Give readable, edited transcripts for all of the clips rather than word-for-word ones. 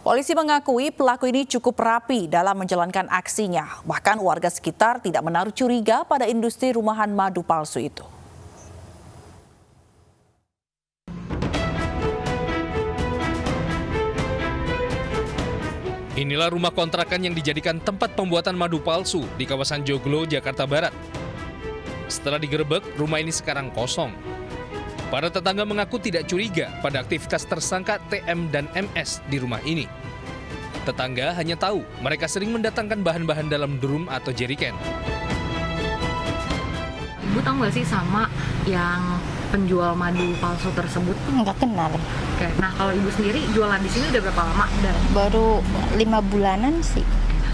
Polisi mengakui pelaku ini cukup rapi dalam menjalankan aksinya. Bahkan warga sekitar tidak menaruh curiga pada industri rumahan madu palsu itu. Inilah rumah kontrakan yang dijadikan tempat pembuatan madu palsu di kawasan Joglo, Jakarta Barat. Setelah digerebek, rumah ini sekarang kosong. Para tetangga mengaku tidak curiga pada aktivitas tersangka TM dan MS di rumah ini. Tetangga hanya tahu mereka sering mendatangkan bahan-bahan dalam drum atau jeriken. Ibu tahu nggak sih sama yang penjual madu palsu tersebut? Nggak kenal. Oke, nah kalau ibu sendiri jualan di sini udah berapa lama? Baru 5 bulanan sih.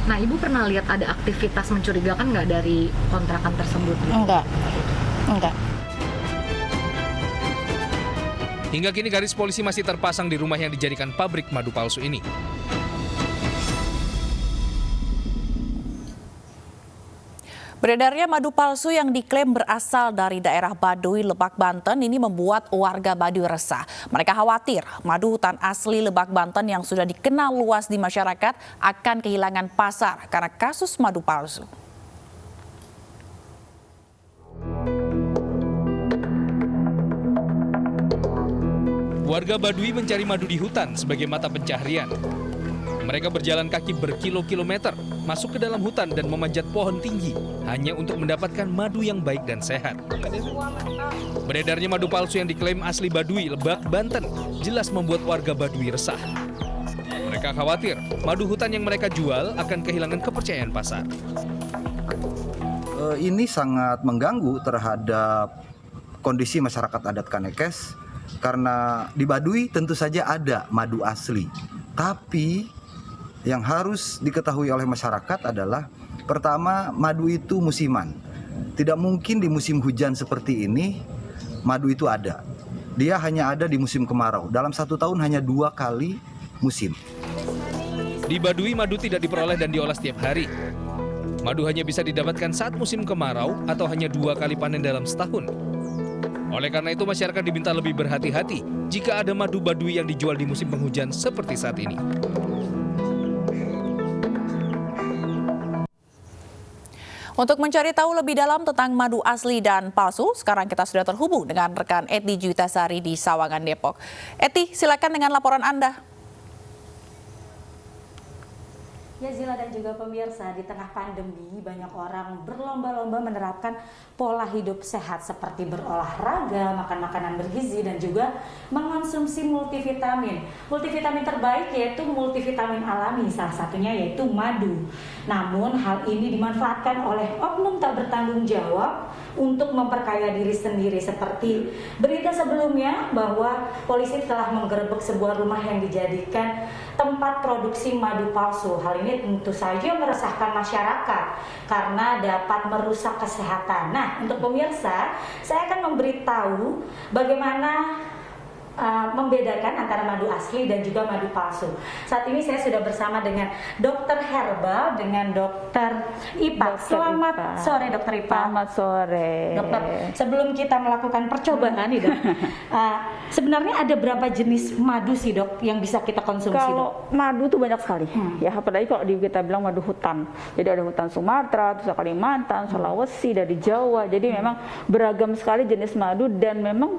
Nah, ibu pernah lihat ada aktivitas mencurigakan nggak dari kontrakan tersebut? Enggak. Hingga kini garis polisi masih terpasang di rumah yang dijadikan pabrik madu palsu ini. Beredarnya madu palsu yang diklaim berasal dari daerah Baduy, Lebak, Banten ini membuat warga Baduy resah. Mereka khawatir madu hutan asli Lebak, Banten yang sudah dikenal luas di masyarakat akan kehilangan pasar karena kasus madu palsu. Warga Baduy mencari madu di hutan sebagai mata pencaharian. Mereka berjalan kaki berkilo-kilometer, masuk ke dalam hutan dan memanjat pohon tinggi hanya untuk mendapatkan madu yang baik dan sehat. Beredarnya madu palsu yang diklaim asli Baduy, Lebak, Banten jelas membuat warga Baduy resah. Mereka khawatir madu hutan yang mereka jual akan kehilangan kepercayaan pasar. Ini sangat mengganggu terhadap kondisi masyarakat adat Kanekes. Karena di Baduy tentu saja ada madu asli, tapi yang harus diketahui oleh masyarakat adalah pertama, madu itu musiman. Tidak mungkin di musim hujan seperti ini madu itu ada. Dia hanya ada di musim kemarau. Dalam 1 tahun hanya 2 kali musim. Di Baduy madu tidak diperoleh dan diolah setiap hari. Madu hanya bisa didapatkan saat musim kemarau atau hanya 2 kali panen dalam setahun. Oleh karena itu masyarakat diminta lebih berhati-hati jika ada madu Baduy yang dijual di musim penghujan seperti saat ini. Untuk mencari tahu lebih dalam tentang madu asli dan palsu, sekarang kita sudah terhubung dengan rekan Eti Juitasari di Sawangan, Depok. Eti, silakan dengan laporan Anda. Ya Zila dan juga pemirsa, di tengah pandemi banyak orang berlomba-lomba menerapkan pola hidup sehat seperti berolahraga, makan makanan bergizi dan juga mengonsumsi multivitamin. Multivitamin terbaik yaitu multivitamin alami, salah satunya yaitu madu. Namun hal ini dimanfaatkan oleh oknum tak bertanggung jawab untuk memperkaya diri sendiri, seperti berita sebelumnya bahwa polisi telah menggerebek sebuah rumah yang dijadikan tempat produksi madu palsu. Hal ini tentu saja meresahkan masyarakat karena dapat merusak kesehatan. Nah, untuk pemirsa, saya akan memberitahu bagaimana membedakan antara madu asli dan juga madu palsu. Saat ini saya sudah bersama dengan dokter herbal, dengan dokter Ipa. Selamat sore dokter Ipa. Selamat sore. Dokter, sebelum kita melakukan percobaan nih dok, sebenarnya ada berapa jenis madu sih dok yang bisa kita konsumsi? Kalau madu tuh banyak sekali, ya apalagi kalau kita bilang madu hutan. Jadi ada hutan Sumatera, terus Kalimantan, Sulawesi, dari Jawa. Jadi memang beragam sekali jenis madu dan memang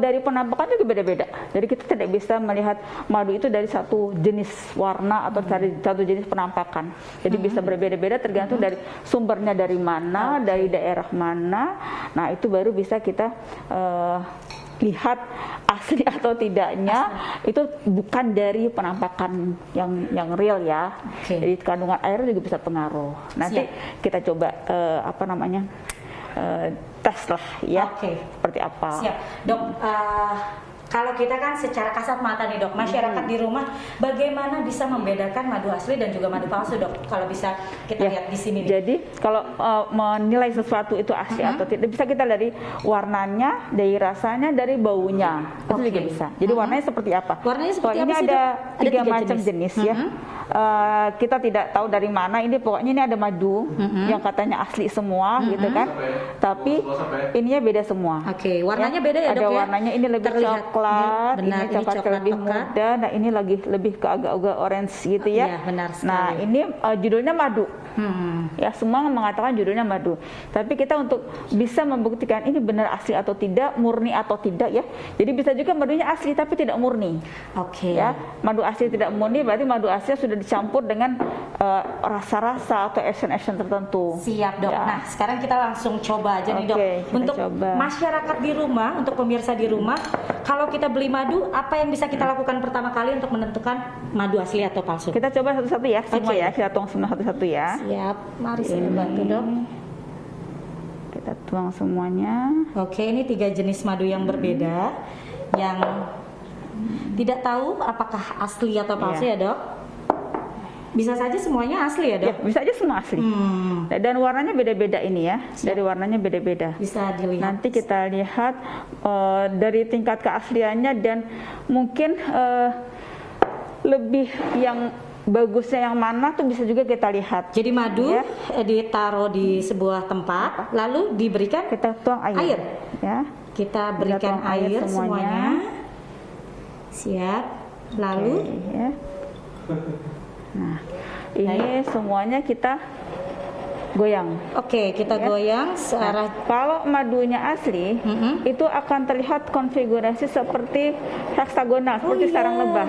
dari penampakan juga beda-beda. Jadi kita tidak bisa melihat madu itu dari satu jenis warna atau dari satu jenis penampakan. Jadi bisa berbeda-beda tergantung dari sumbernya dari mana, dari daerah mana. Nah itu baru bisa kita lihat asli atau tidaknya. Itu bukan dari penampakan yang real ya. Jadi kandungan air juga bisa pengaruh. Nanti kita coba tes lah ya. Seperti apa. Siap dok. Kalau kita kan secara kasat mata nih dok, masyarakat di rumah bagaimana bisa membedakan madu asli dan juga madu palsu dok? Kalau bisa kita lihat di sini nih. Jadi kalau menilai sesuatu itu asli atau tidak, bisa kita dari warnanya, dari rasanya, dari baunya. Itu juga bisa. Jadi warnanya seperti apa? Warnanya seperti apa ini sih, ada dok? 3 macam jenis ya. Kita tidak tahu dari mana. Ini pokoknya ini ada madu yang katanya asli semua gitu kan. Tapi ininya beda semua. Warnanya beda ya dok ada ya? warnanya ini lebih coklat coklat, Benar, ini coklat lebih pekat. muda, nah ini lebih ke agak-agak orange gitu ya. Iya, benar sekali. Nah ini judulnya madu. Ya semua mengatakan judulnya madu. Tapi kita untuk bisa membuktikan ini benar asli atau tidak, murni atau tidak ya. Jadi bisa juga madunya asli tapi tidak murni. Oke. Ya, madu asli tidak murni berarti madu asli sudah dicampur dengan rasa-rasa atau action tertentu. Siap dok. Ya. Nah sekarang kita langsung coba aja nih dok. Oke, kita Untuk coba. masyarakat di rumah, untuk pemirsa di rumah, kalau kita beli madu, apa yang bisa kita lakukan pertama kali untuk menentukan madu asli atau palsu? Kita coba satu-satu ya, semua Oke. ya. Kita tuang semua satu-satu ya. Siap. Mari saya bantu dok. Kita tuang semuanya. Oke, ini 3 jenis madu yang berbeda, yang tidak tahu apakah asli atau palsu ya dok. Bisa saja semuanya asli ya Ya, dok. bisa aja semua asli. Dan warnanya beda-beda ini ya. Dari warnanya beda-beda. Bisa dilihat. Nanti kita lihat dari tingkat keasliannya dan mungkin lebih yang bagusnya yang mana tuh bisa juga kita lihat. Jadi madu Ya. ditaruh di sebuah tempat, lalu diberikan Kita tuang air. Ya. Kita berikan tuang air air semuanya. Siap. Lalu Oke, ya. Nah, ini semuanya kita goyang. oke, kita Ya. goyang searah. Kalau madunya asli, itu akan terlihat konfigurasi seperti heksagonal, seperti iya. sarang lebah.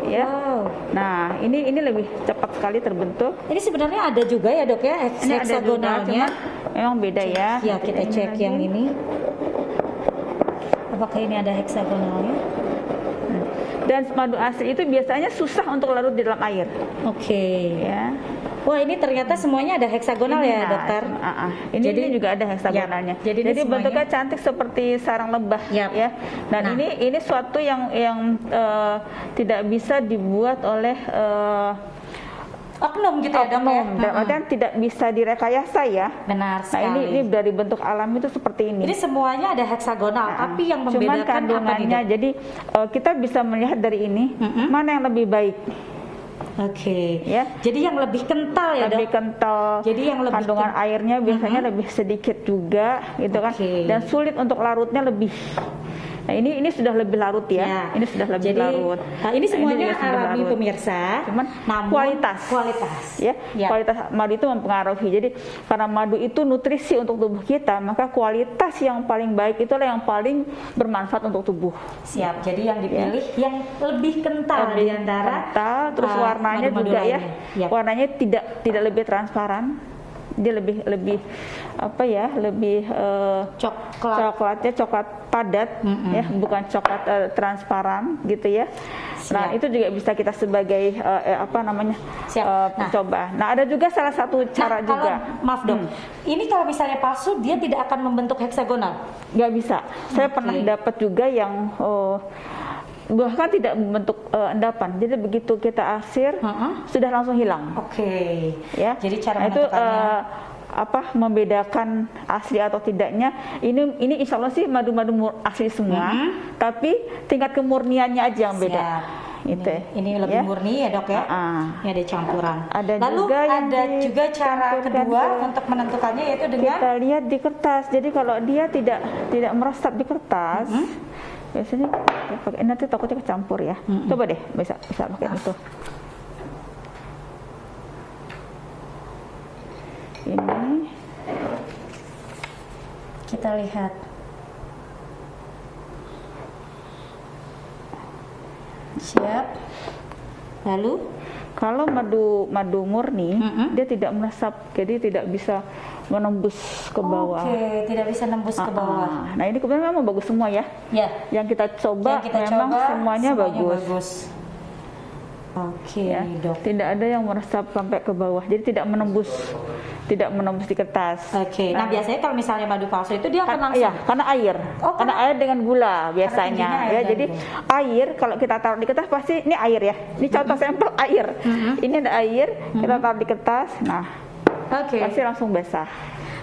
Ya. Wow. Nah, ini lebih cepat sekali terbentuk. Ini sebenarnya ada juga ya dok ya Ini ada juga, heksagonalnya. cuman memang beda ya. Ya kita cek lagi. yang ini. Apakah ini ada heksagonalnya? Dan madu asli itu biasanya susah untuk larut di dalam air. Oke. Ya. Wah ini ternyata semuanya ada heksagonal ya Nah, dokter. Ini Jadi- juga ada heksagonalnya. Ya, jadi ini semuanya- bentuknya cantik seperti sarang lebah, Yap. ya. Dan Nah. ini suatu yang tidak bisa dibuat oleh Oknum gitu ya dok ya. oknum. Dan artian tidak bisa direkayasa ya. Benar Nah sekali. ini dari bentuk alam itu seperti ini. Ini semuanya ada heksagonal, tapi yang Cuman membedakan apa nih kandungannya, dok? jadi kita bisa melihat dari ini mana yang lebih baik. Oke. Ya. Jadi yang lebih kental ya Lebih dok. kental, Jadi yang lebih kandungan airnya biasanya lebih sedikit juga gitu kan, Oke. dan sulit untuk larutnya lebih. Nah ini sudah lebih larut ya, Ya. ini sudah lebih Jadi, larut. ini semuanya juga sudah alami larut. pemirsa. Cuman namun kualitas ya, Ya. kualitas madu itu mempengaruhi. Jadi karena madu itu nutrisi untuk tubuh kita, maka kualitas yang paling baik itulah yang paling bermanfaat untuk tubuh. Siap. Jadi yang dipilih yang lebih kental di antara kental, terus warnanya madu-madu juga ya, lainnya. Yap. warnanya tidak lebih transparan, dia lebih apa ya, lebih coklatnya coklat padat ya, bukan coklat transparan gitu ya. Nah Siap. itu juga bisa kita sebagai apa namanya Siap. pencoba. Nah ada juga salah satu cara Nah, juga. kalau, maaf dok, ini kalau misalnya palsu dia tidak akan membentuk heksagonal. Nggak bisa. Saya pernah dapat juga yang bahkan tidak membentuk endapan. Jadi begitu kita asir sudah langsung hilang. Oke. Ya. Jadi cara Nah, itu menentukannya. membedakan asli atau tidaknya. Ini insya Allah sih madu-madu asli semua. Tapi tingkat kemurniannya aja yang beda. Siap. Itu. Ini lebih ya. murni ya dok ya. Ini ada campuran. Ada Lalu juga yang ada juga cara dicampurkan kedua ke- untuk menentukannya yaitu dengan Kita lihat di kertas. Jadi kalau dia tidak meresap di kertas, biasanya ya pakai, nanti takutnya kecampur ya. Coba deh, bisa pakai itu. Ini kita lihat. Siap. Lalu kalau madu murni, dia tidak meresap, jadi tidak bisa menembus ke bawah. Oke, tidak bisa nembus ke bawah. Nah ini kebetulan memang bagus semua ya. Ya. Yang kita coba Yang kita memang coba, semuanya bagus. Oke, Ya, dok. tidak ada yang meresap sampai ke bawah, jadi tidak menembus di kertas. Oke, nah biasanya kalau misalnya madu palsu itu dia akan langsung. Iya, karena air. Oh, karena air dengan gula biasanya. tingginya air Ya, dan jadi air kalau kita taruh di kertas pasti ini air ya. Ini contoh sampel air. Ini ada air, kita taruh di kertas. Nah, Oke. pasti langsung basah.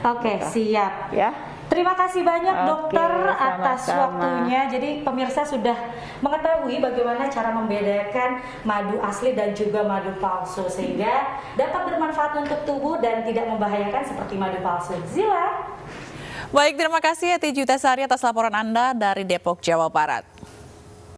Oke, siap. Ya. Terima kasih banyak Oke, dokter atas sama-sama. waktunya. Jadi pemirsa sudah mengetahui bagaimana cara membedakan madu asli dan juga madu palsu sehingga dapat bermanfaat untuk tubuh dan tidak membahayakan seperti madu palsu. Zila. Baik, terima kasih Eti Jutasari atas laporan Anda dari Depok, Jawa Barat.